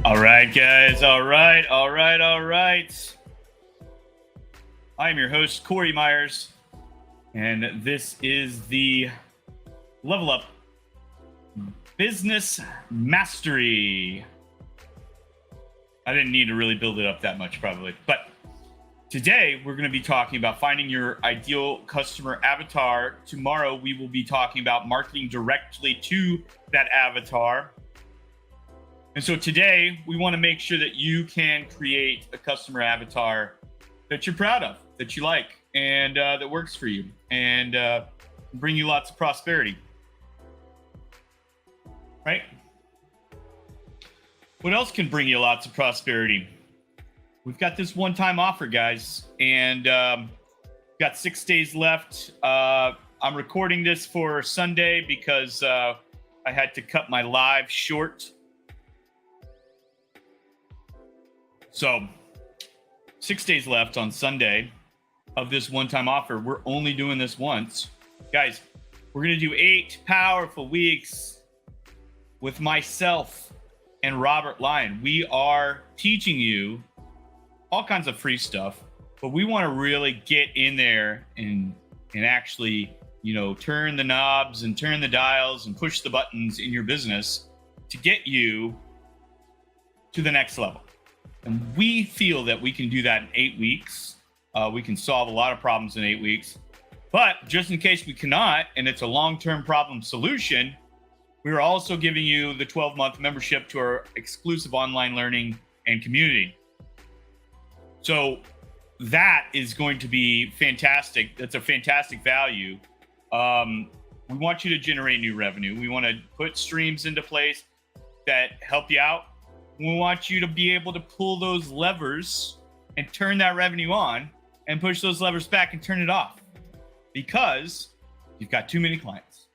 All right, guys. All right. I am your host, Corey Myers, and this is the Level Up Business Mastery. I didn't need to really build it up that much, probably. But today, we're going to be talking about finding your ideal customer avatar. Tomorrow, we will be talking about marketing directly to that avatar. And so today, we want to make sure that you can create a customer avatar that you're proud of, that you like, and that works for you, and bring you lots of prosperity. Right? What else can bring you lots of prosperity? We've got this one-time offer, guys, and got 6 days left. I'm recording this for Sunday because I had to cut my live short. So 6 days left on Sunday of this one-time offer. We're only doing this once. Guys, we're going to do 8 powerful weeks with myself and Robert Lyon. We are teaching you all kinds of free stuff, but we want to really get in there and actually, turn the knobs and turn the dials and push the buttons in your business to get you to the next level. And we feel that we can do that in 8 weeks. We can solve a lot of problems in 8 weeks. But just in case we cannot, and it's a long-term problem solution, we are also giving you the 12-month membership to our exclusive online learning and community. So that is going to be fantastic. That's a fantastic value. We want you to generate new revenue. We want to put streams into place that help you out. We want you to be able to pull those levers and turn that revenue on and push those levers back and turn it off because you've got too many clients.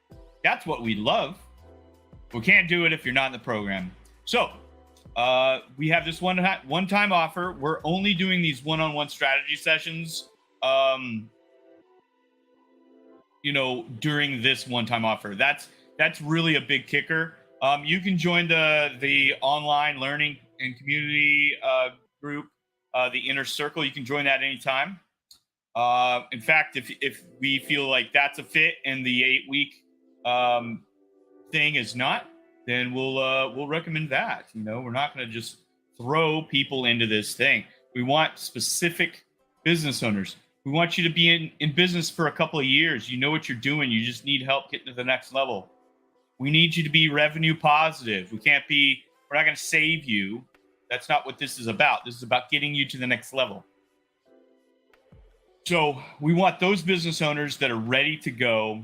That's what we love. We can't do it if you're not in the program. So we have this one-time offer. We're only doing these one-on-one strategy sessions, during this one-time offer. That's really a big kicker. You can join the online learning and community group, the Inner Circle. You can join that anytime. In fact, if we feel like that's a fit and the 8-week thing is not, then we'll recommend that. We're not going to just throw people into this thing. We want specific business owners. We want you to be in business for a couple of years. You know what you're doing. You just need help getting to the next level. We need you to be revenue positive. We're not going to save you. That's not what this is about. This is about getting you to the next level. So we want those business owners that are ready to go.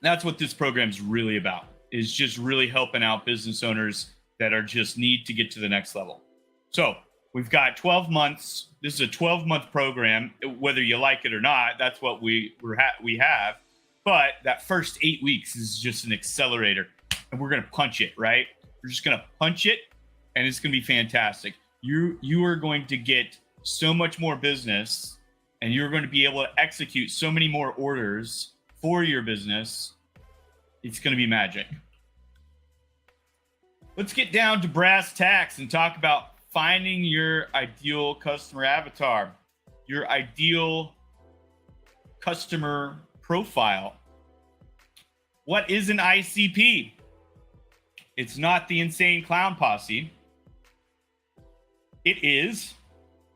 That's what this program is really about, is just really helping out business owners that are just need to get to the next level. So we've got 12 months. This is a 12-month program. Whether you like it or not, that's what we have. But that first 8 weeks is just an accelerator, and we're going to punch it, right? We're just going to punch it, and it's going to be fantastic. You are going to get so much more business, and you're going to be able to execute so many more orders for your business. It's going to be magic. Let's get down to brass tacks and talk about finding your ideal customer avatar, your ideal customer profile. What is an ICP? It's not the insane clown posse. It is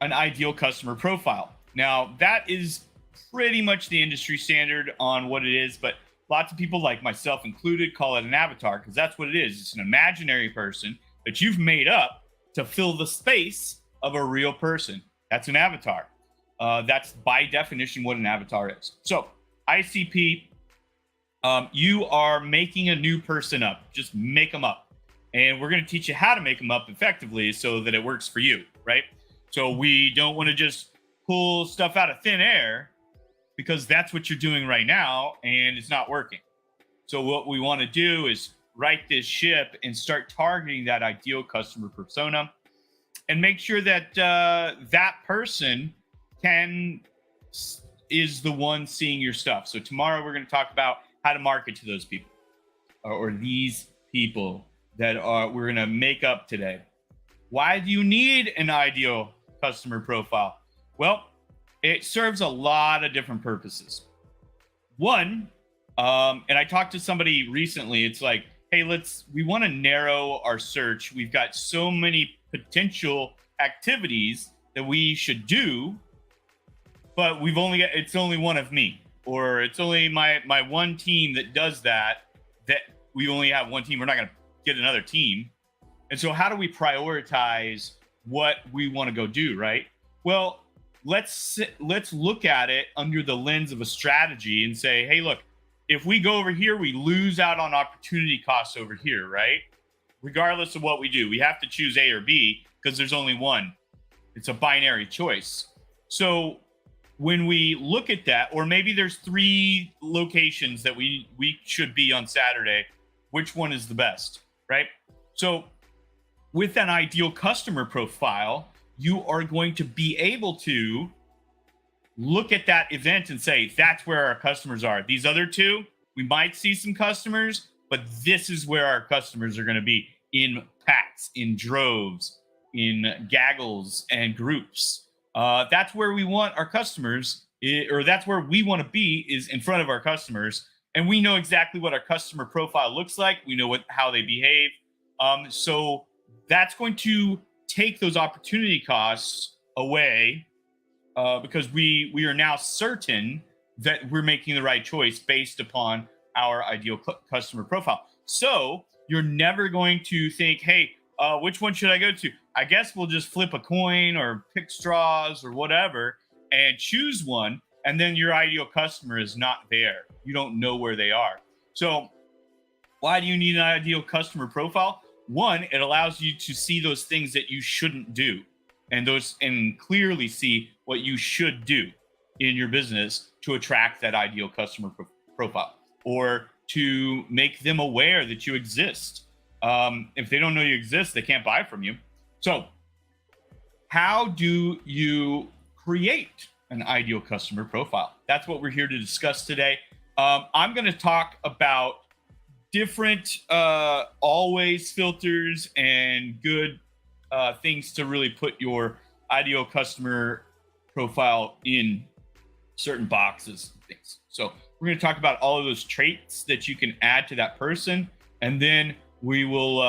an ideal customer profile. Now, that is pretty much the industry standard on what it is, but lots of people, like myself included, call it an avatar because that's what it is. It's an imaginary person that you've made up to fill the space of a real person. That's an avatar. That's by definition what an avatar is. So, ICP, you are making a new person up. Just make them up. And we're going to teach you how to make them up effectively so that it works for you, right? So we don't want to just pull stuff out of thin air because that's what you're doing right now and it's not working. So what we want to do is right this ship and start targeting that ideal customer persona and make sure that that person is the one seeing your stuff. So tomorrow we're going to talk about how to market to those people or these people that we're going to make up today. Why do you need an ideal customer profile? Well, it serves a lot of different purposes. One, and I talked to somebody recently, it's like, hey, we want to narrow our search. We've got so many potential activities that we should do, but it's only one of me, or it's only my one team that does that we only have one team. We're not going to get another team. And so how do we prioritize what we want to go do, right? Well, let's look at it under the lens of a strategy and say, hey, look, if we go over here, we lose out on opportunity costs over here, right? Regardless of what we do, we have to choose A or B because there's only one. It's a binary choice. So when we look at that, or maybe there's 3 locations that we should be on Saturday, which one is the best, right? So with an ideal customer profile, you are going to be able to look at that event and say, that's where our customers are. These other 2, we might see some customers, but this is where our customers are going to be in packs, in droves, in gaggles and groups. That's where we want our customers, or that's where we want to be, is in front of our customers. And we know exactly what our customer profile looks like. We know how they behave. So that's going to take those opportunity costs away because we are now certain that we're making the right choice based upon our ideal customer profile. So you're never going to think, hey, which one should I go to? I guess we'll just flip a coin or pick straws or whatever and choose one. And then your ideal customer is not there. You don't know where they are. So why do you need an ideal customer profile? One, it allows you to see those things that you shouldn't do and clearly see what you should do in your business to attract that ideal customer profile or to make them aware that you exist. If they don't know you exist, they can't buy from you. So how do you create an ideal customer profile? That's what we're here to discuss today. I'm going to talk about different always filters and good things to really put your ideal customer profile in certain boxes and things. So we're going to talk about all of those traits that you can add to that person, and then we'll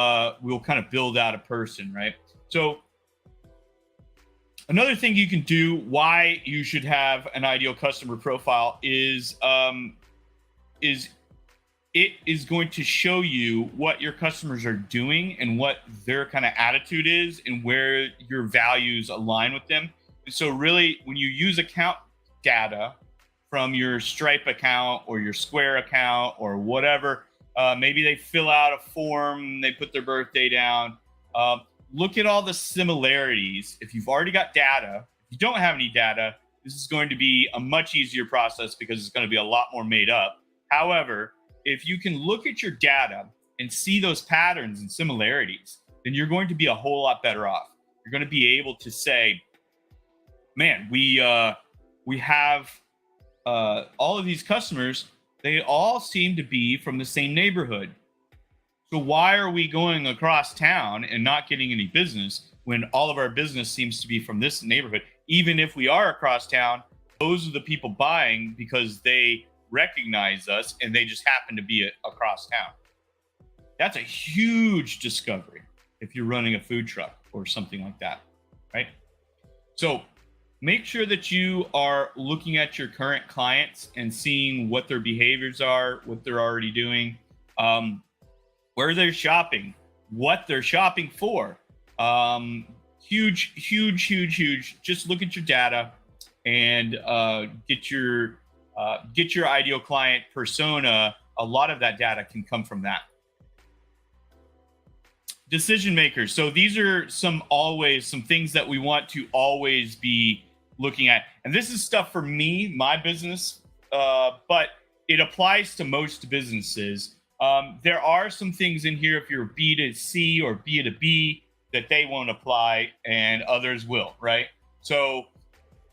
kind of build out a person, right? So another thing you can do, why you should have an ideal customer profile, is it is going to show you what your customers are doing and what their kind of attitude is and where your values align with them. And so really, when you use account data from your Stripe account or your Square account or whatever, maybe they fill out a form, they put their birthday down. Look at all the similarities. If you've already got data, if you don't have any data, this is going to be a much easier process because it's going to be a lot more made up. However, if you can look at your data and see those patterns and similarities, then you're going to be a whole lot better off. You're going to be able to say, man, we have all of these customers. They all seem to be from the same neighborhood. So why are we going across town and not getting any business when all of our business seems to be from this neighborhood? Even if we are across town, those are the people buying because they recognize us and they just happen to be across town. That's a huge discovery if you're running a food truck or something like that, right? So make sure that you are looking at your current clients and seeing what their behaviors are, what they're already doing, where they're shopping, what they're shopping for. Huge, huge, huge, huge. Just look at your data and get your ideal client persona. A lot of that data can come from that. Decision makers. So these are some things that we want to always be looking at. And this is stuff for me, my business, but it applies to most businesses. There are some things in here if you're B to C or B to B that they won't apply and others will, right? So,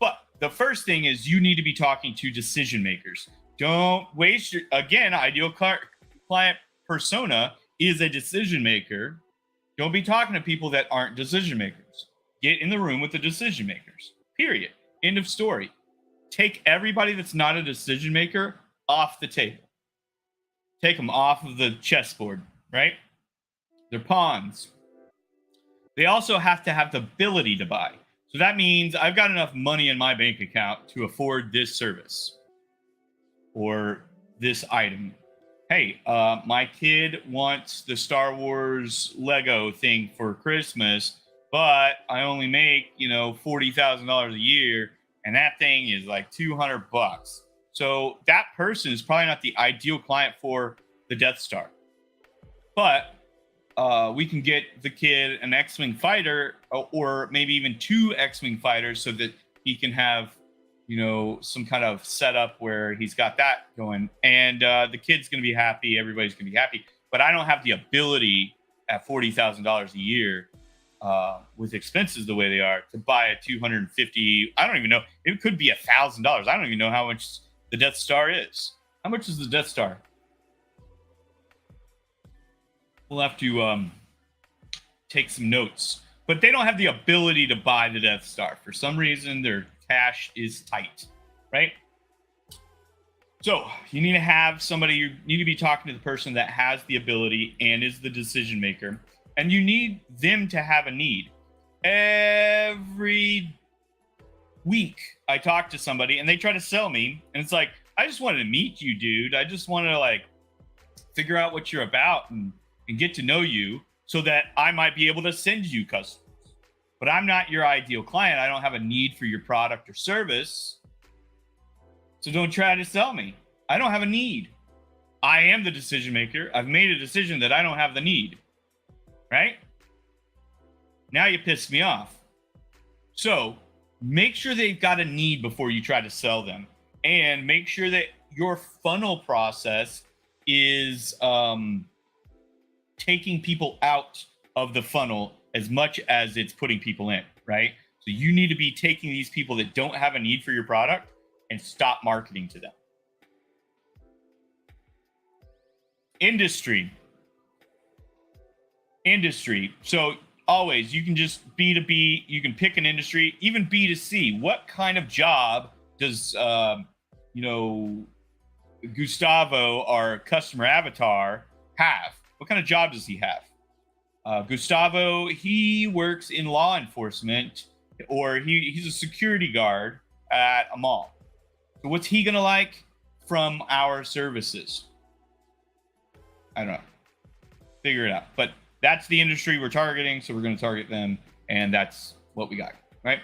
but the first thing is you need to be talking to decision makers. Don't waste ideal client persona is a decision maker. Don't be talking to people that aren't decision makers. Get in the room with the decision makers, period. End of story. Take everybody that's not a decision maker off the table. Take them off of the chessboard, right? They're pawns. They also have to have the ability to buy. So that means I've got enough money in my bank account to afford this service or this item. Hey, my kid wants the Star Wars Lego thing for Christmas, but I only make, $40,000 a year, and that thing is like $200. So that person is probably not the ideal client for the Death Star. But we can get the kid an X-Wing fighter or maybe even 2 X-Wing fighters so that he can have, some kind of setup where he's got that going. And the kid's going to be happy. Everybody's going to be happy. But I don't have the ability at $40,000 a year with expenses the way they are to buy a 250. I don't even know. It could be $1,000. I don't even know how much the Death Star is. How much is the Death Star? We'll have to take some notes. But they don't have the ability to buy the Death Star. For some reason, their cash is tight, right? So you need to have somebody, you need to be talking to the person that has the ability and is the decision maker. And you need them to have a need. Every week, I talk to somebody and they try to sell me. And it's like, I just wanted to meet you, dude. I just want to figure out what you're about and get to know you so that I might be able to send you customers. But I'm not your ideal client. I don't have a need for your product or service. So don't try to sell me. I don't have a need. I am the decision maker. I've made a decision that I don't have the need. Right? Now you pissed me off. So make sure they've got a need before you try to sell them. And make sure that your funnel process is taking people out of the funnel as much as it's putting people in, right? So you need to be taking these people that don't have a need for your product and stop marketing to them. Industry. So always, you can just B2B, you can pick an industry, even B2C. What kind of job does, Gustavo, our customer avatar, have? What kind of job does he have? Gustavo, he works in law enforcement, or he's a security guard at a mall. So what's he gonna like from our services? I don't know. Figure it out. But that's the industry we're targeting, so we're going to target them, and that's what we got, right?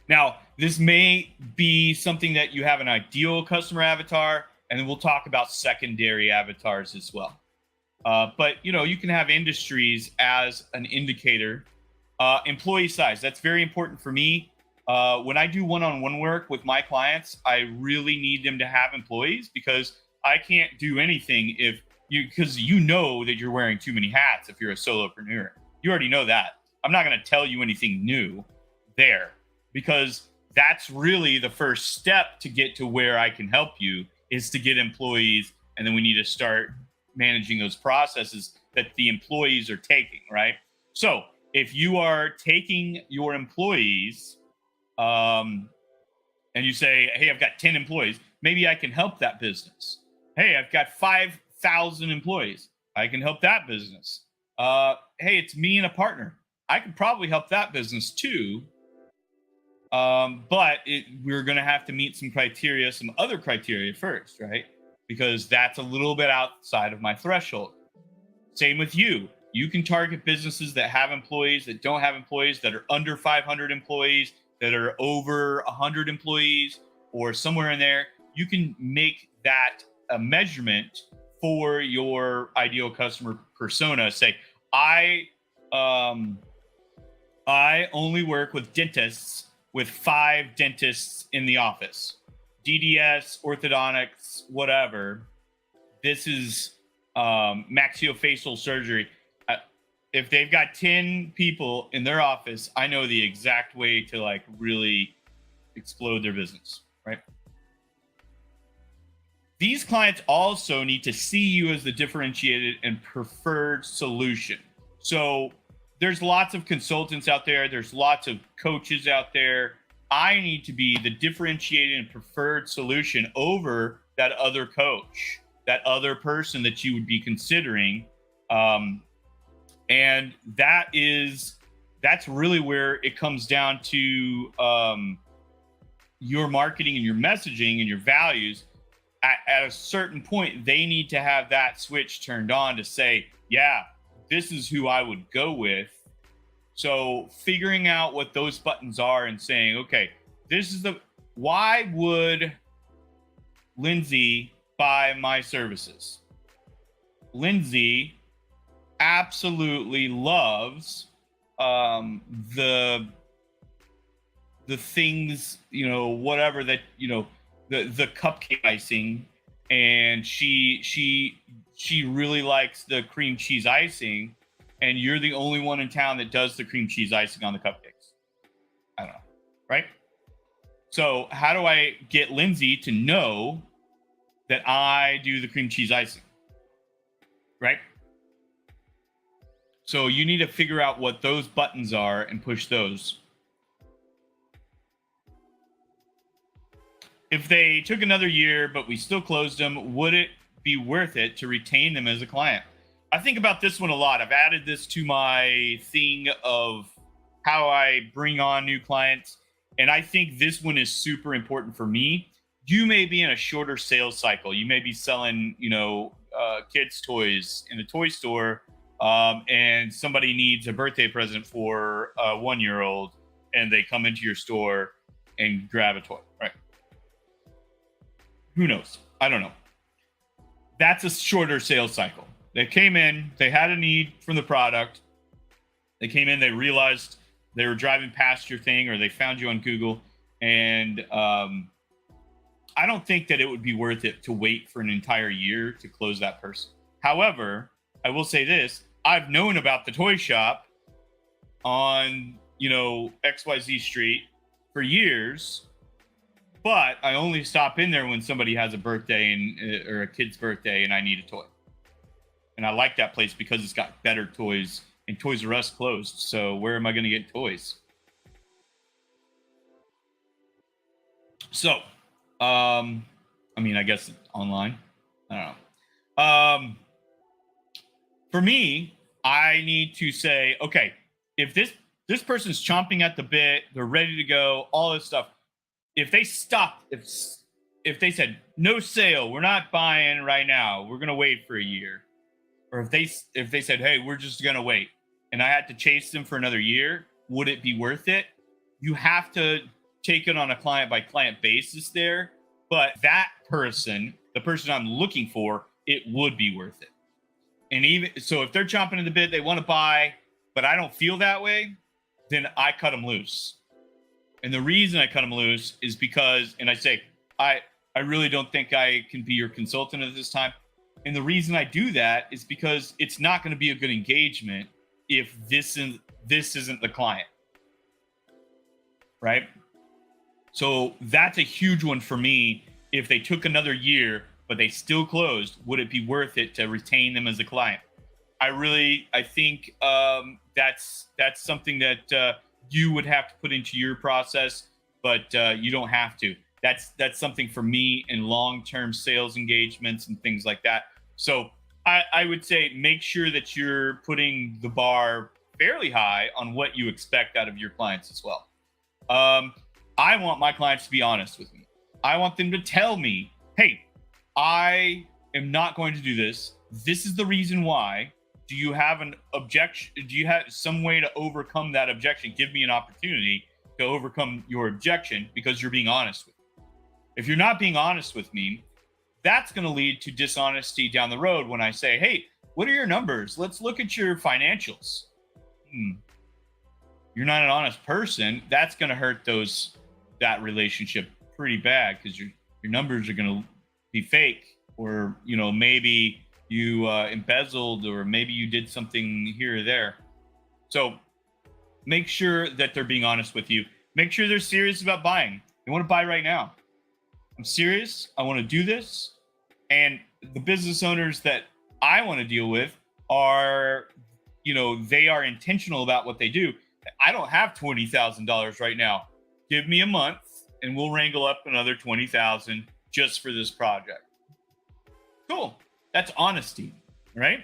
Now, this may be something that you have an ideal customer avatar, and then we'll talk about secondary avatars as well. But, you can have industries as an indicator. Employee size, that's very important for me. When I do one-on-one work with my clients, I really need them to have employees because I can't do anything because you know that you're wearing too many hats if you're a solopreneur. You already know that. I'm not going to tell you anything new there because that's really the first step to get to where I can help you is to get employees. And then we need to start managing those processes that the employees are taking, right? So if you are taking your employees and you say, hey, I've got 10 employees, maybe I can help that business. Hey, I've got 5,000 employees. I can help that business. Hey, it's me and a partner. I could probably help that business too. But we're going to have to meet some criteria, some other criteria first, right? Because that's a little bit outside of my threshold. Same with you. You can target businesses that have employees, that don't have employees, that are under 500 employees, that are over 100 employees, or somewhere in there. You can make that a measurement for your ideal customer persona. Say, I only work with dentists, with 5 dentists in the office, DDS, orthodontics, whatever. This is maxillofacial surgery. If they've got 10 people in their office, I know the exact way to like really explode their business, right? These clients also need to see you as the differentiated and preferred solution. So there's lots of consultants out there. There's lots of coaches out there. I need to be the differentiated and preferred solution over that other coach, that other person that you would be considering. And that's really where it comes down to your marketing and your messaging and your values. At a certain point, they need to have that switch turned on to say, yeah, this is who I would go with. So figuring out what those buttons are and saying, okay, why would Lindsay buy my services? Lindsay absolutely loves the things, whatever that, the cupcake icing, and she really likes the cream cheese icing, and you're the only one in town that does the cream cheese icing on the cupcakes. I don't know, right? So how do I get Lindsay to know that I do the cream cheese icing, right? So you need to figure out what those buttons are and push those. If they took another year, but we still closed them, would it be worth it to retain them as a client? I think about this one a lot. I've added this to my thing of how I bring on new clients. And I think this one is super important for me. You may be in a shorter sales cycle. You may be selling, kids' toys in a toy store, and somebody needs a birthday present for a 1-year-old, and they come into your store and grab a toy, right? Who knows? I don't know. That's a shorter sales cycle. They came in, they had a need from the product. They came in, they realized they were driving past your thing, or they found you on Google. And I don't think that it would be worth it to wait for an entire year to close that person. However, I will say this. I've known about the toy shop on, XYZ Street for years, but I only stop in there when somebody has a birthday or a kid's birthday and I need a toy. And I like that place because it's got better toys, and Toys R Us closed. So where am I going to get toys? So, I guess online. I don't know. For me, I need to say, okay, if this person's chomping at the bit, they're ready to go, all this stuff. If they stopped, if they said no sale, we're not buying right now, we're gonna wait for a year, or if they said, hey, we're just gonna wait, and I had to chase them for another year, would it be worth it? You have to take it on a client by client basis there, but that person, the person I'm looking for, it would be worth it. And even so, if they're chomping at the bit, they want to buy, but I don't feel that way, then I cut them loose. And the reason I cut them loose is because, and I say, I really don't think I can be your consultant at this time. And the reason I do that is because it's not going to be a good engagement if this isn't the client, right? So that's a huge one for me. If they took another year, but they still closed, would it be worth it to retain them as a client? I think that's something that you would have to put into your process, but you don't have to. That's something for me in long-term sales engagements and things like that. So I would say make sure that you're putting the bar fairly high on what you expect out of your clients as well. I want my clients to be honest with me. I want them to tell me, hey, I am not going to do this. This is the reason why. Do you have an objection? Do you have some way to overcome that objection? Give me an opportunity to overcome your objection because you're being honest with me. If you're not being honest with me, that's going to lead to dishonesty down the road when I say, hey, what are your numbers? Let's look at your financials. You're not an honest person. That's going to hurt that relationship pretty bad because your numbers are going to be fake, or maybe you embezzled, or maybe you did something here or there. So make sure that they're being honest with you. Make sure they're serious about buying. They want to buy right now. I'm serious. I want to do this. And the business owners that I want to deal with are, they are intentional about what they do. I don't have $20,000 right now. Give me a month and we'll wrangle up another $20,000 just for this project. Cool. That's honesty, right?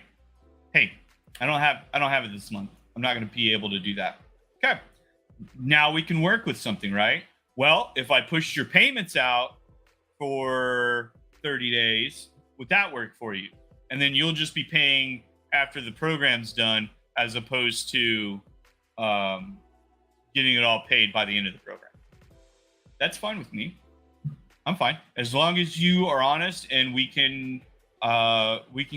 Hey, I don't have it this month. I'm not going to be able to do that. Okay. Now we can work with something, right? Well, if I pushed your payments out for 30 days, would that work for you? And then you'll just be paying after the program's done, as opposed to getting it all paid by the end of the program. That's fine with me. I'm fine. As long as you are honest and we can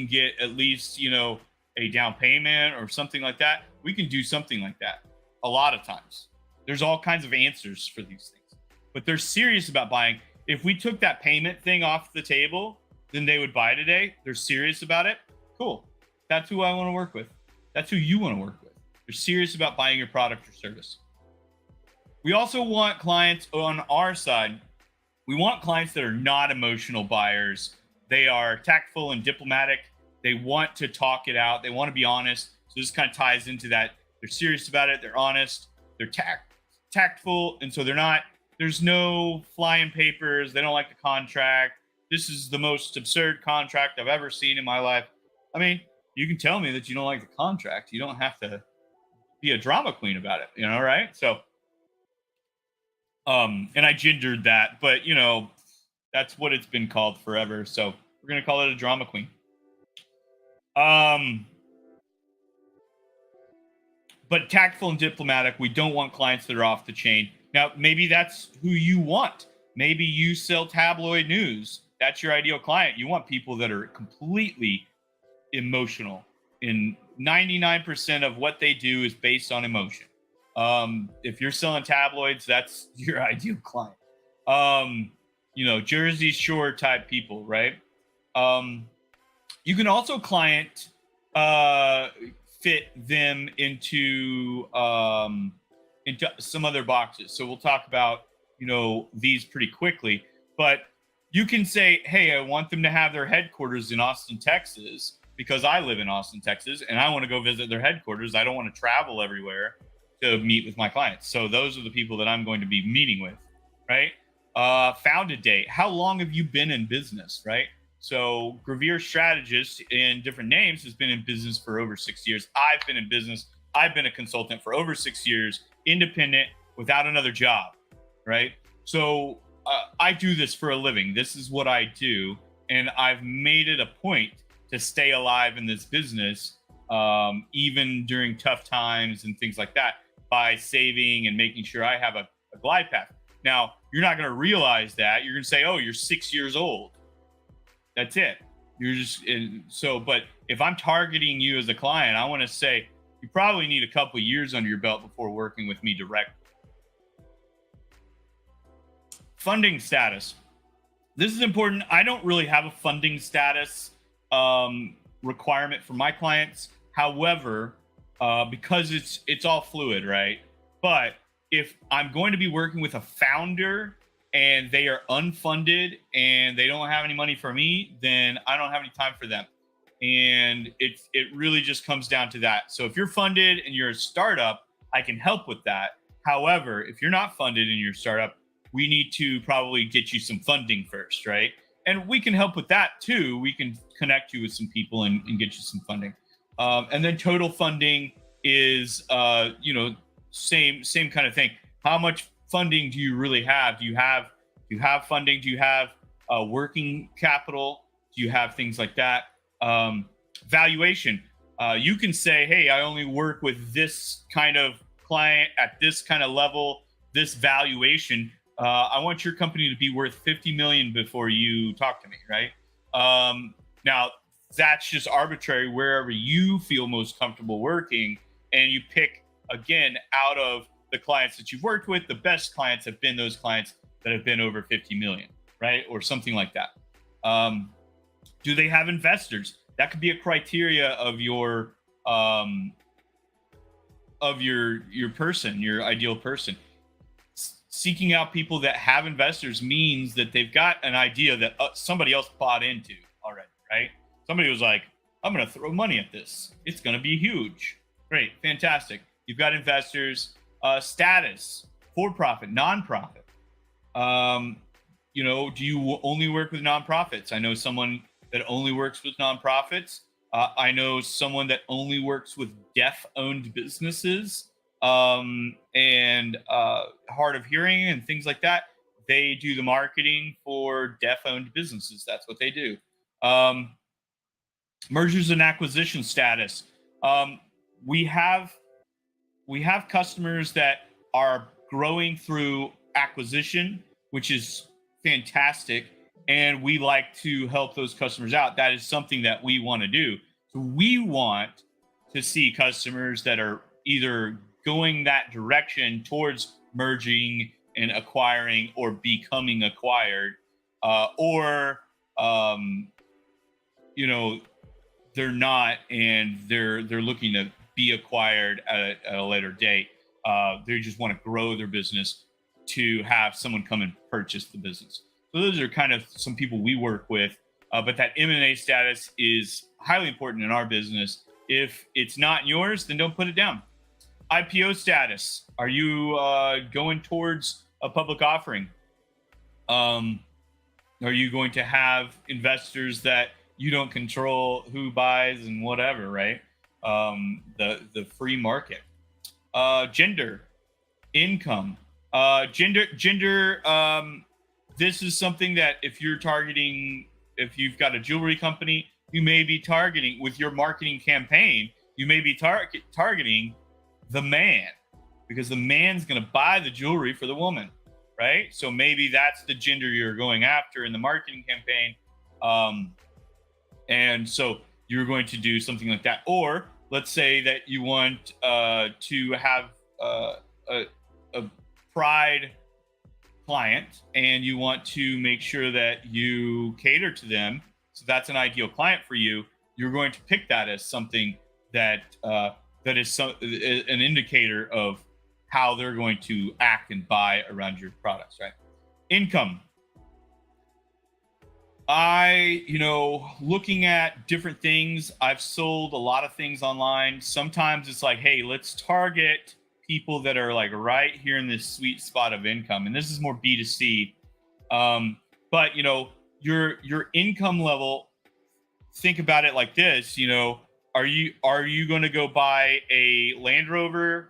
get at least, a down payment or something like that. We can do something like that. A lot of times there's all kinds of answers for these things, but they're serious about buying. If we took that payment thing off the table, then they would buy today. They're serious about it. Cool. That's who I want to work with. That's who you want to work with. They're serious about buying your product or service. We also want clients on our side. We want clients that are not emotional buyers. They are tactful and diplomatic. They want to talk it out. They want to be honest. So this kind of ties into that. They're serious about it. They're honest. They're tactful. And so there's no flying papers. They don't like the contract. This is the most absurd contract I've ever seen in my life. I mean, you can tell me that you don't like the contract. You don't have to be a drama queen about it, right? So, and I gendered that, but that's what it's been called forever. So we're going to call it a drama queen. But tactful and diplomatic. We don't want clients that are off the chain. Now, maybe that's who you want. Maybe you sell tabloid news. That's your ideal client. You want people that are completely emotional. In 99% of what they do is based on emotion. If you're selling tabloids, that's your ideal client. Jersey Shore type people, right? You can also client fit them into some other boxes. So we'll talk about these pretty quickly, but you can say, hey, I want them to have their headquarters in Austin, Texas, because I live in Austin, Texas, and I want to go visit their headquarters. I don't want to travel everywhere to meet with my clients. So those are the people that I'm going to be meeting with, right? Founded date. How long have you been in business, right? So Gravere Strategist, in different names, has been in business for over 6 years. I've been in business. I've been a consultant for over 6 years, independent, without another job, right? So I do this for a living. This is what I do. And I've made it a point to stay alive in this business, even during tough times and things like that, by saving and making sure I have a glide path. Now, you're not going to realize that. You're going to say, oh, you're 6 years old. That's it. You're just but if I'm targeting you as a client, I want to say you probably need a couple of years under your belt before working with me directly. Funding status. This is important. I don't really have a funding status requirement for my clients. However, because it's all fluid, right? But if I'm going to be working with a founder and they are unfunded and they don't have any money for me, then I don't have any time for them. And it really just comes down to that. So if you're funded and you're a startup, I can help with that. However, if you're not funded and you're a startup, we need to probably get you some funding first, right? And we can help with that too. We can connect you with some people and get you some funding. And then total funding is, same kind of thing. How much funding do you really have? Do you have funding? Do you have working capital? Do you have things like that? Valuation. You can say, hey, I only work with this kind of client at this kind of level, this valuation. I want your company to be worth 50 million before you talk to me, right? Now, that's just arbitrary wherever you feel most comfortable working, and you pick again out of the clients that you've worked with. The best clients have been those clients that have been over 50 million, right? Or something like that. Do they have investors? That could be a criteria of your person, your ideal person. Seeking out people that have investors means that they've got an idea that somebody else bought into already, right? Somebody was like, I'm going to throw money at this. It's going to be huge. Great. Fantastic. You've got investors. Status, for-profit, non-profit. Do you only work with nonprofits? I know someone that only works with nonprofits. I know someone that only works with deaf-owned businesses and hard of hearing and things like that. They do the marketing for deaf-owned businesses. That's what they do. Mergers and acquisition status. We have customers that are growing through acquisition, which is fantastic, and we like to help those customers out. That is something that we want to do. So we want to see customers that are either going that direction towards merging and acquiring or becoming acquired, or they're not, and they're looking to be acquired at a later date. They just want to grow their business to have someone come and purchase the business. So those are kind of some people we work with. But that M&A status is highly important in our business. If it's not in yours, then don't put it down. IPO status. Are you going towards a public offering? Are you going to have investors that you don't control who buys and whatever, right? The free market. Gender, income, gender. This is something that if you've got a jewelry company, you may be targeting with your marketing campaign. You may be targeting the man, because the man's going to buy the jewelry for the woman, right? So maybe that's the gender you're going after in the marketing campaign. And so you're going to do something like that. Or let's say that you want to have a pride client, and you want to make sure that you cater to them. So that's an ideal client for you. You're going to pick that as something that is an indicator of how they're going to act and buy around your products, right? Income. Looking at different things, I've sold a lot of things online. Sometimes it's like, hey, let's target people that are like right here in this sweet spot of income. And this is more B2C. But your income level, think about it like this, are you going to go buy a Land Rover,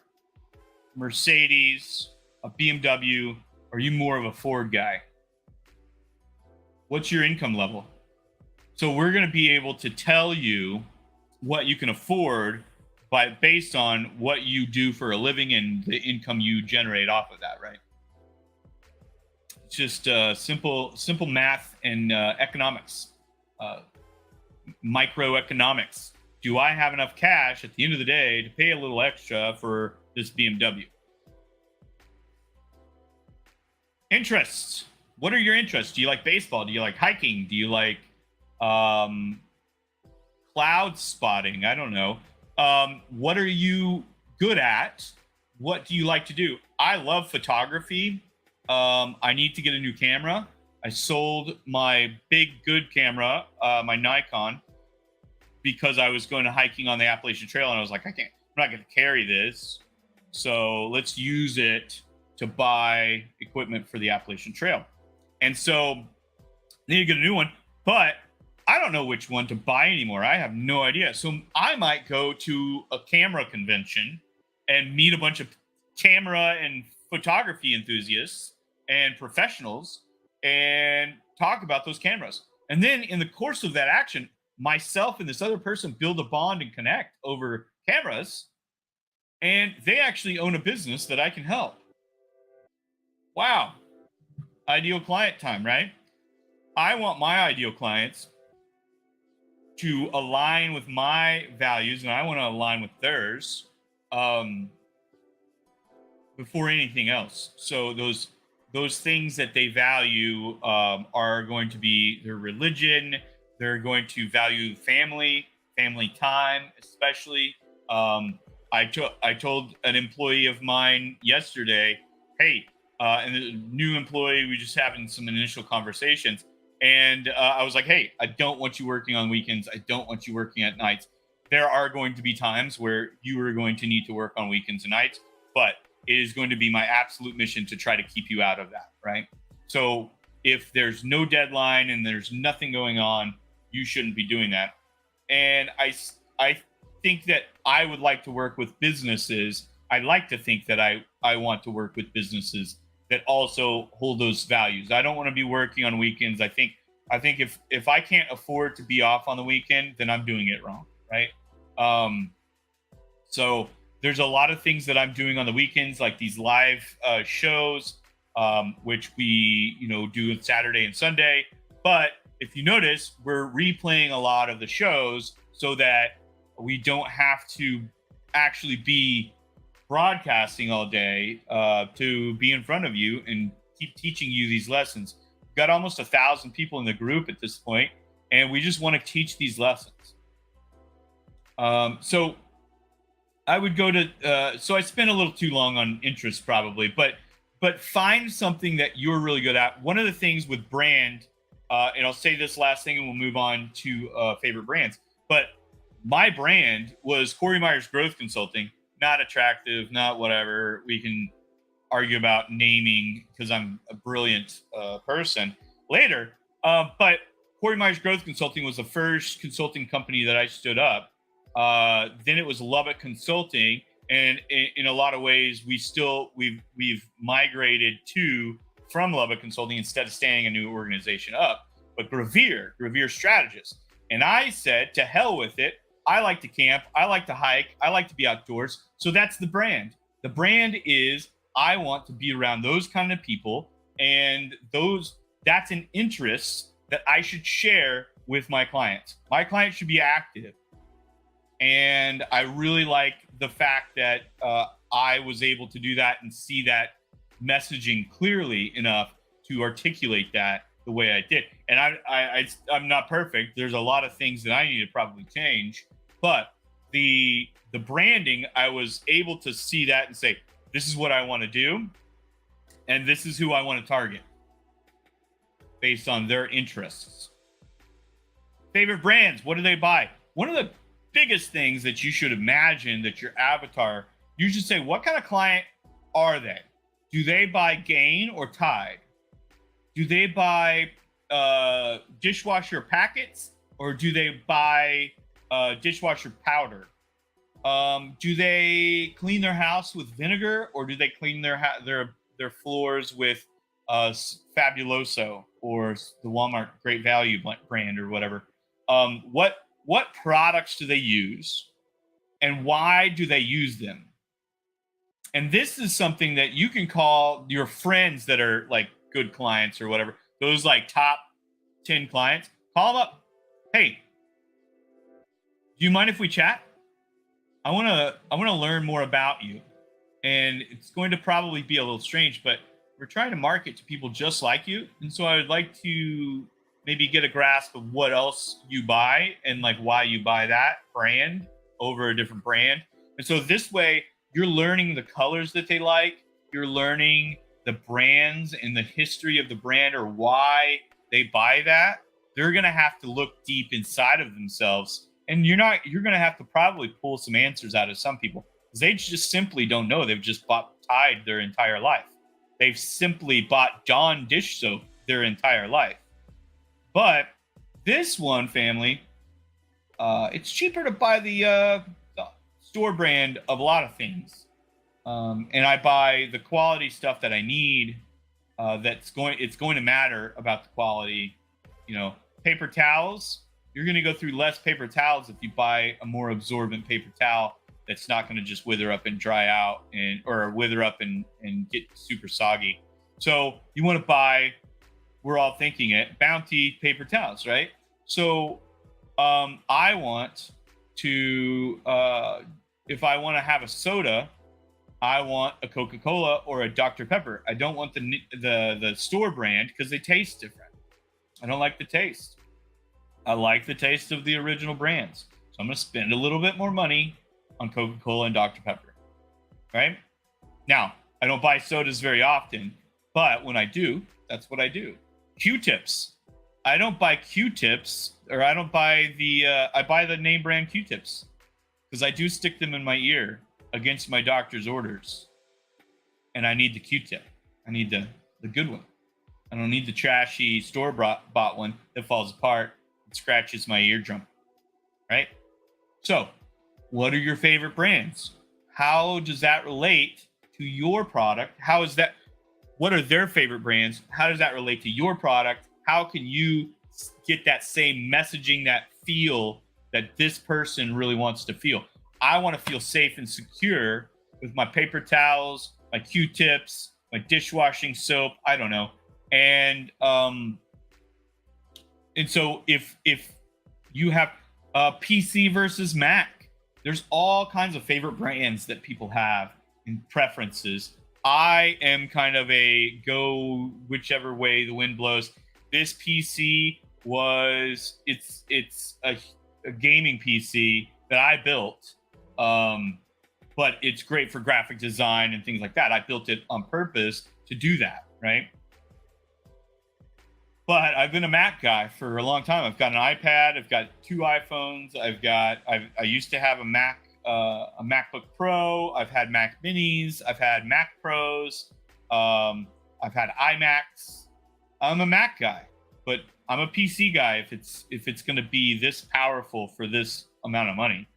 Mercedes, a BMW? Or are you more of a Ford guy? What's your income level? So we're going to be able to tell you what you can afford based on what you do for a living and the income you generate off of that, right? It's just simple math and economics, microeconomics. Do I have enough cash at the end of the day to pay a little extra for this BMW? Interests. What are your interests? Do you like baseball? Do you like hiking? Do you like cloud spotting? I don't know. What are you good at? What do you like to do? I love photography. I need to get a new camera. I sold my big good camera, my Nikon, because I was going to hiking on the Appalachian Trail, and I was like, I'm not going to carry this. So let's use it to buy equipment for the Appalachian Trail. And so need to get a new one, but I don't know which one to buy anymore. I have no idea. So I might go to a camera convention and meet a bunch of camera and photography enthusiasts and professionals and talk about those cameras. And then in the course of that action, myself and this other person build a bond and connect over cameras. And they actually own a business that I can help. Wow. Ideal client time, right? I want my ideal clients to align with my values and I want to align with theirs before anything else. So those things that they value are going to be their religion. They're going to value family time, especially. I told an employee of mine yesterday, hey, and the new employee, we just having some initial conversations. And I was like, hey, I don't want you working on weekends. I don't want you working at nights. There are going to be times where you are going to need to work on weekends and nights, but it is going to be my absolute mission to try to keep you out of that. Right. So if there's no deadline and there's nothing going on, you shouldn't be doing that. And I think that I would like to work with businesses. I like to think that I want to work with businesses that also hold those values. I don't want to be working on weekends. I think if I can't afford to be off on the weekend, then I'm doing it wrong, right? So there's a lot of things that I'm doing on the weekends, like these live shows, which we do Saturday and Sunday. But if you notice, we're replaying a lot of the shows so that we don't have to actually be broadcasting all day to be in front of you and keep teaching you these lessons. We've got almost 1,000 people in the group at this point, and we just want to teach these lessons. So I would go to so I spent a little too long on interest probably, but find something that you're really good at. One of the things with brand, and I'll say this last thing and we'll move on to favorite brands, but my brand was Corey Myers Growth Consulting. Not attractive, not whatever. We can argue about naming because I'm a brilliant person later. But Corey Myers Growth Consulting was the first consulting company that I stood up. Then it was Lubbock Consulting, and in a lot of ways, we've migrated from Lubbock Consulting instead of standing a new organization up. But Gravere Strategist, and I said to hell with it. I like to camp. I like to hike. I like to be outdoors. So that's the brand. The brand is I want to be around those kind of people, and that's an interest that I should share with my clients. My clients should be active. And I really like the fact that I was able to do that and see that messaging clearly enough to articulate that the way I did. And I'm not perfect. There's a lot of things that I need to probably change, but the branding, I was able to see that and say, this is what I want to do, and this is who I want to target based on their interests. Favorite brands, what do they buy? One of the biggest things that you should imagine that your avatar, you should say, what kind of client are they? Do they buy Gain or Tide? Do they buy dishwasher packets, or do they buy dishwasher powder? Do they clean their house with vinegar, or do they clean their floors with Fabuloso or the Walmart Great Value brand or whatever? What products do they use, and why do they use them? And this is something that you can call your friends that are like good clients or whatever. Those like top 10 clients, call them up. Hey, do you mind if we chat? I want to learn more about you. And it's going to probably be a little strange, but we're trying to market to people just like you. And so I would like to maybe get a grasp of what else you buy and like why you buy that brand over a different brand. And so this way you're learning the colors that they like. You're learning the brands and the history of the brand or why they buy that. They're going to have to look deep inside of themselves. And you're going to have to probably pull some answers out of some people because they just simply don't know. They've just bought Tide their entire life. they've simply bought Dawn dish soap their entire life. But this one, family, it's cheaper to buy the store brand of a lot of things. And I buy the quality stuff that I need. It's going to matter about the quality. You know, paper towels, you're going to go through less paper towels if you buy a more absorbent paper towel that's not going to just wither up and dry out or wither up and get super soggy. So you want to buy, we're all thinking it, Bounty paper towels, right? So I want to, if I want to have a soda, I want a Coca-Cola or a Dr. Pepper. I don't want the store brand because they taste different. I don't like the taste. I like the taste of the original brands. So I'm going to spend a little bit more money on Coca-Cola and Dr. Pepper, right? Now, I don't buy sodas very often, but when I do, that's what I do. Q-tips. I don't buy Q-tips, or I don't buy I buy the name brand Q-tips because I do stick them in my ear against my doctor's orders. And I need the Q-tip. I need the good one. I don't need the trashy store-bought one that falls apart and scratches my eardrum, right? So, what are your favorite brands? How does that relate to your product? What are their favorite brands? How does that relate to your product? How can you get that same messaging, that feel that this person really wants to feel? I want to feel safe and secure with my paper towels, my Q-tips, my dishwashing soap. I don't know. And so if you have PC versus Mac, there's all kinds of favorite brands that people have and preferences. I am kind of a go whichever way the wind blows. This PC it's a gaming PC that I built, but it's great for graphic design and things like that. I built it on purpose to do that, right? But I've been a Mac guy for a long time. I've got an iPad. I've got 2 iPhones. I used to have a MacBook Pro. I've had Mac Minis. I've had Mac Pros. I've had iMacs. I'm a Mac guy, but I'm a PC guy if it's going to be this powerful for this amount of money.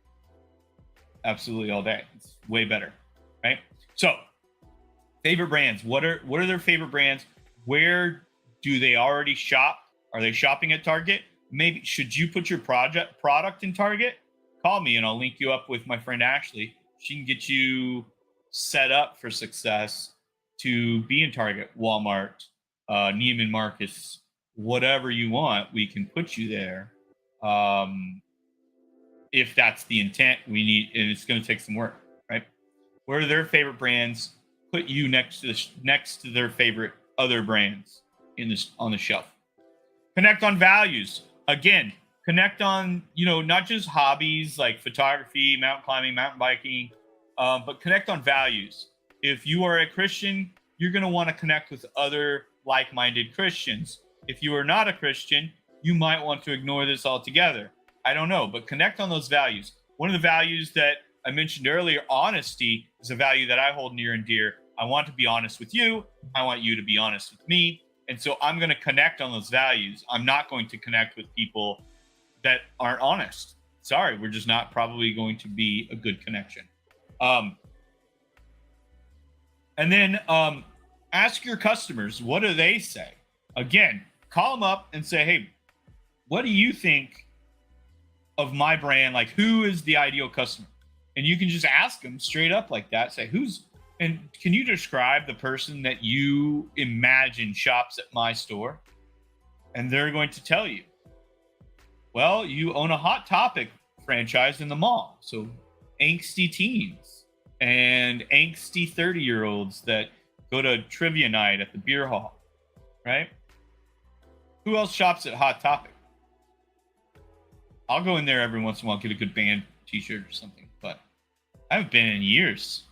Absolutely all day. It's way better, right? So, favorite brands. What are their favorite brands? Where do they already shop? Are they shopping at Target? Maybe should you put your product in Target? Call me and I'll link you up with my friend Ashley. She can get you set up for success to be in Target, Walmart, Neiman Marcus, whatever you want. We can put you there. If that's the intent we need, and it's going to take some work, right? What are their favorite brands? Put you next to their favorite other brands on the shelf. Connect on values. Again, connect on, not just hobbies like photography, mountain climbing, mountain biking, but connect on values. If you are a Christian, you're going to want to connect with other like-minded Christians. If you are not a Christian, you might want to ignore this altogether. I don't know, but connect on those values. One of the values that I mentioned earlier, honesty, is a value that I hold near and dear. I want to be honest with you. I want you to be honest with me. And so I'm going to connect on those values. I'm not going to connect with people that aren't honest. Sorry, we're just not probably going to be a good connection. And then ask your customers, what do they say? Again, call them up and say, hey, what do you think of my brand? Like, who is the ideal customer? And you can just ask them straight up like that. Say, and can you describe the person that you imagine shops at my store? And they're going to tell you, well, you own a Hot Topic franchise in the mall. So angsty teens and angsty 30-year-olds that go to trivia night at the beer hall, right? Who else shops at Hot Topic? I'll go in there every once in a while, get a good band t-shirt or something, but I haven't been in years.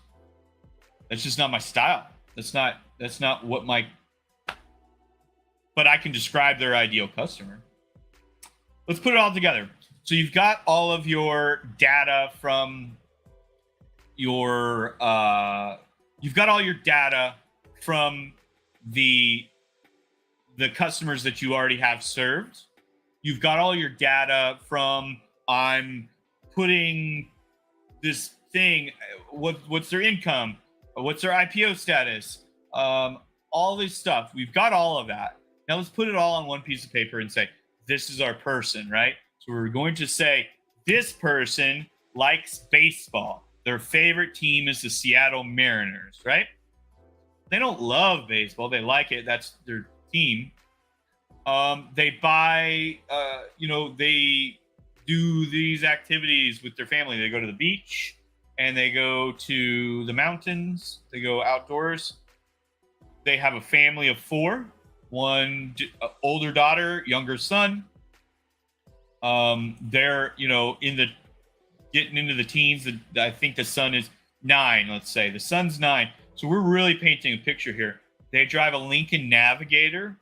That's just not my style. That's not what but I can describe their ideal customer. Let's put it all together. So you've got all of your data from you've got all your data from the customers that you already have served. You've got all your data from I'm putting this thing, what's their income, what's their IPO status, all this stuff. We've got all of that. Now let's put it all on one piece of paper and say, this is our person, right? So we're going to say, this person likes baseball. Their favorite team is the Seattle Mariners, right? They don't love baseball. They like it. That's their team. They buy, they do these activities with their family. They go to the beach and they go to the mountains. They go outdoors. They have a family of 4, one older daughter, younger son. They're, getting into the teens. I think the son is 9, let's say. The son's 9. So we're really painting a picture here. They drive a Lincoln Navigator,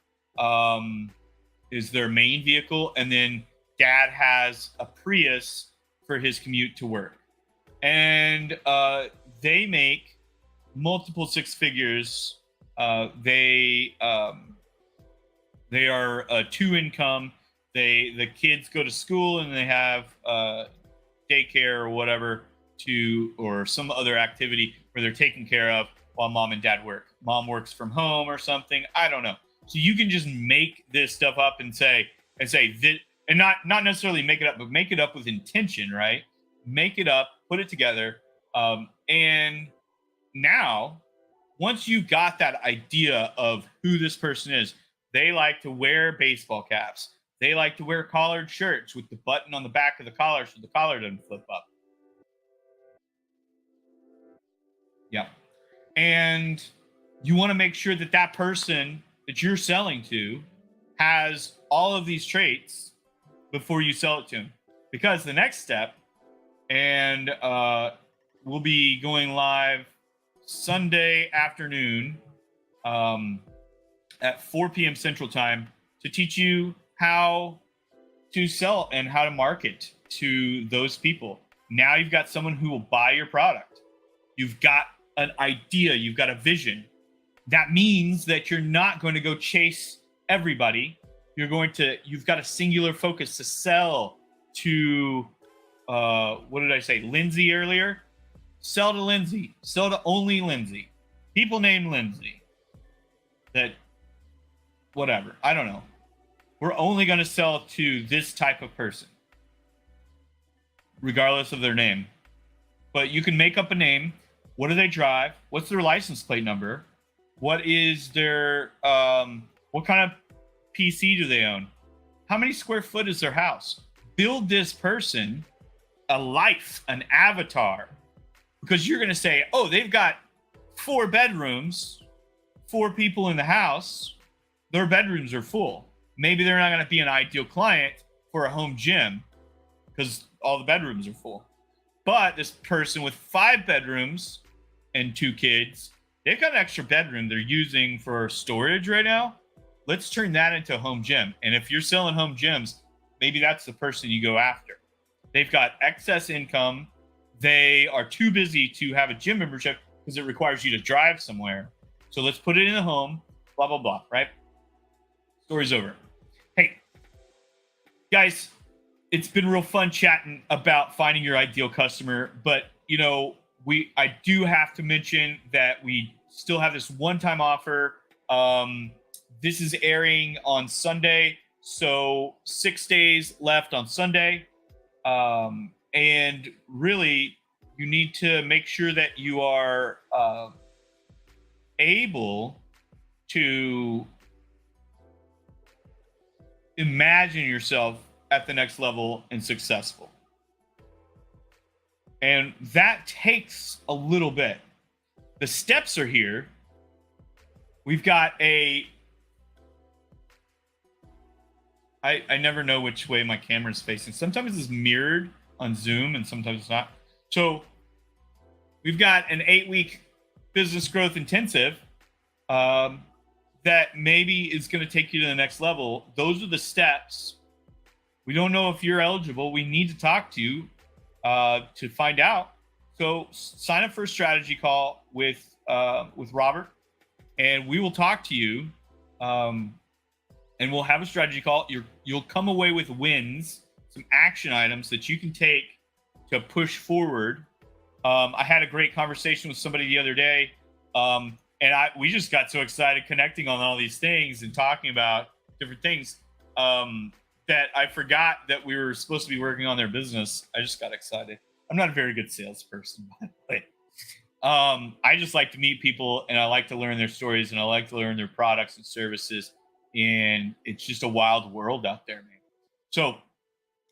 is their main vehicle. And then dad has a Prius for his commute to work. And they make multiple 6 figures. They are a 2 income. The kids go to school and they have daycare or whatever or some other activity where they're taken care of while mom and dad work. Mom works from home or something. I don't know. So you can just make this stuff up and say this, and not necessarily make it up, but make it up with intention, right? Make it up, put it together. And now, once you got that idea of who this person is, they like to wear baseball caps. They like to wear collared shirts with the button on the back of the collar so the collar doesn't flip up. Yeah. And you want to make sure that that person that you're selling to has all of these traits before you sell it to them. Because the next step, and we'll be going live Sunday afternoon at 4 p.m. Central Time to teach you how to sell and how to market to those people. Now you've got someone who will buy your product. You've got an idea. You've got a vision. That means that you're not going to go chase everybody. You've got a singular focus to sell to, what did I say? Lindsay earlier? Sell to Lindsay. Sell to only Lindsay. People named Lindsay. That, whatever. I don't know. We're only going to sell to this type of person, regardless of their name. But you can make up a name. What do they drive? What's their license plate number? What is their, what kind of PC do they own? How many square foot is their house? Build this person a life, an avatar. Because you're going to say, oh, they've got 4 bedrooms, 4 people in the house. Their bedrooms are full. Maybe they're not going to be an ideal client for a home gym because all the bedrooms are full. But this person with 5 bedrooms and 2 kids, they've got an extra bedroom they're using for storage right now. Let's turn that into a home gym. And if you're selling home gyms, maybe that's the person you go after. They've got excess income. They are too busy to have a gym membership because it requires you to drive somewhere. So let's put it in the home, blah, blah, blah, right? Story's over. Hey, guys, it's been real fun chatting about finding your ideal customer. But, I do have to mention that we still have this one-time offer. This is airing on Sunday. So 6 days left on Sunday. And really, you need to make sure that you are able to imagine yourself at the next level and successful. And that takes a little bit. The steps are here. We've got I never know which way my camera is facing. Sometimes it's mirrored on Zoom and sometimes it's not. So we've got an 8-week business growth intensive that maybe is going to take you to the next level. Those are the steps. We don't know if you're eligible. We need to talk to you to find out. So sign up for a strategy call with Robert. and we will talk to you. And we'll have a strategy call. You'll come away with wins, some action items that you can take to push forward. I had a great conversation with somebody the other day, and we just got so excited connecting on all these things and talking about different things, that I forgot that we were supposed to be working on their business. I just got excited. I'm not a very good salesperson, by the way. I just like to meet people, and I like to learn their stories, and I like to learn their products and services. And it's just a wild world out there, man. So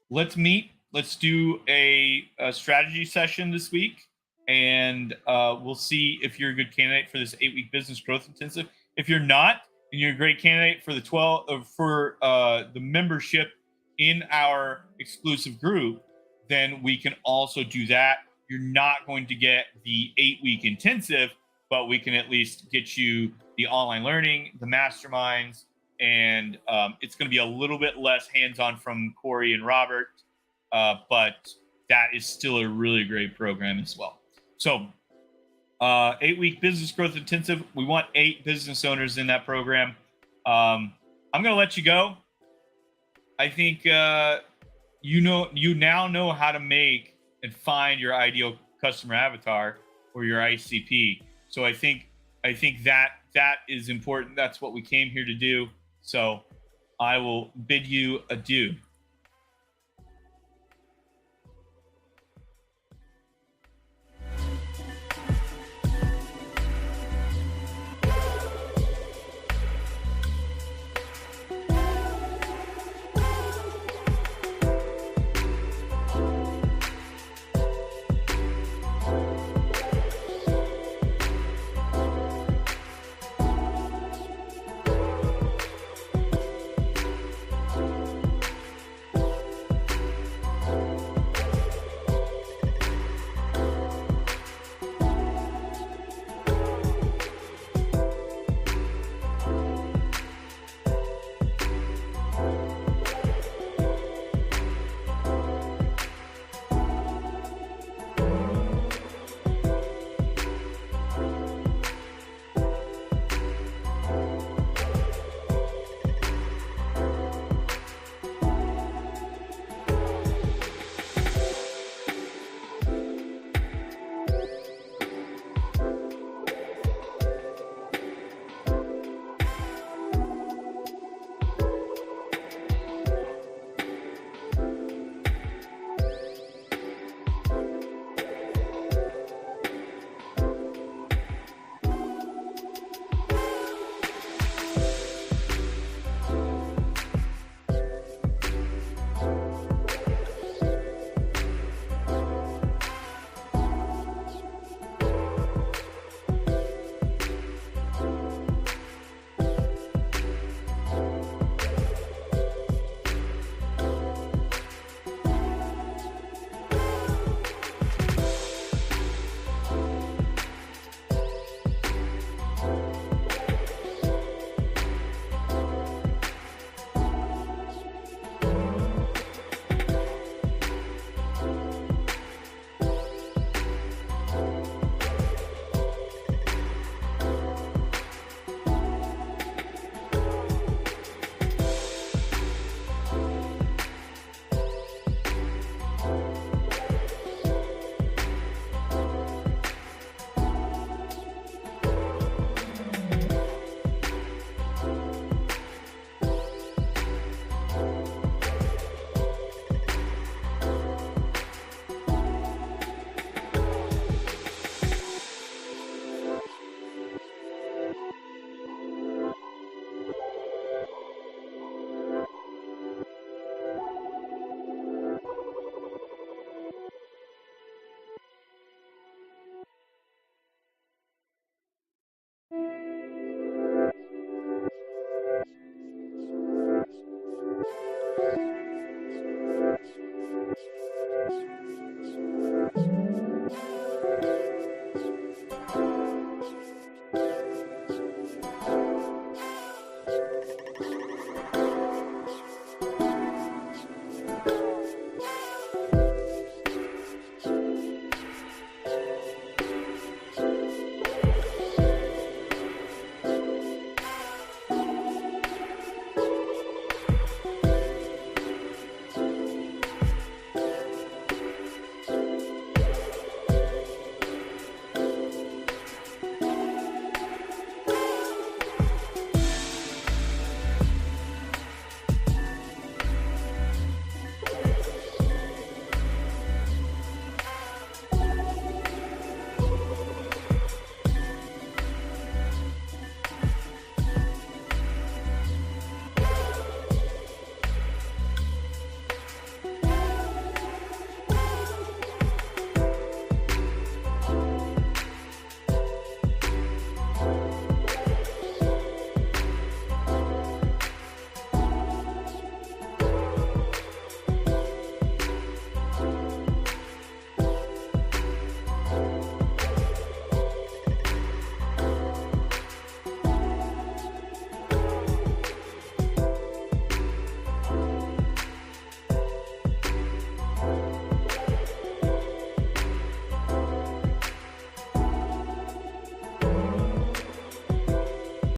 let's meet. Let's do a strategy session this week, and we'll see if you're a good candidate for this 8-week business growth intensive. If you're not, and you're a great candidate for the 12 for the membership in our exclusive group, then we can also do that. You're not going to get the 8-week intensive, but we can at least get you the online learning, the masterminds, and it's going to be a little bit less hands-on from Corey and Robert, but that is still a really great program as well. So 8-week business growth intensive. We want 8 business owners in that program. I'm going to let you go. I think you now know how to make and find your ideal customer avatar or your ICP. So I think that is important. That's what we came here to do. So I will bid you adieu.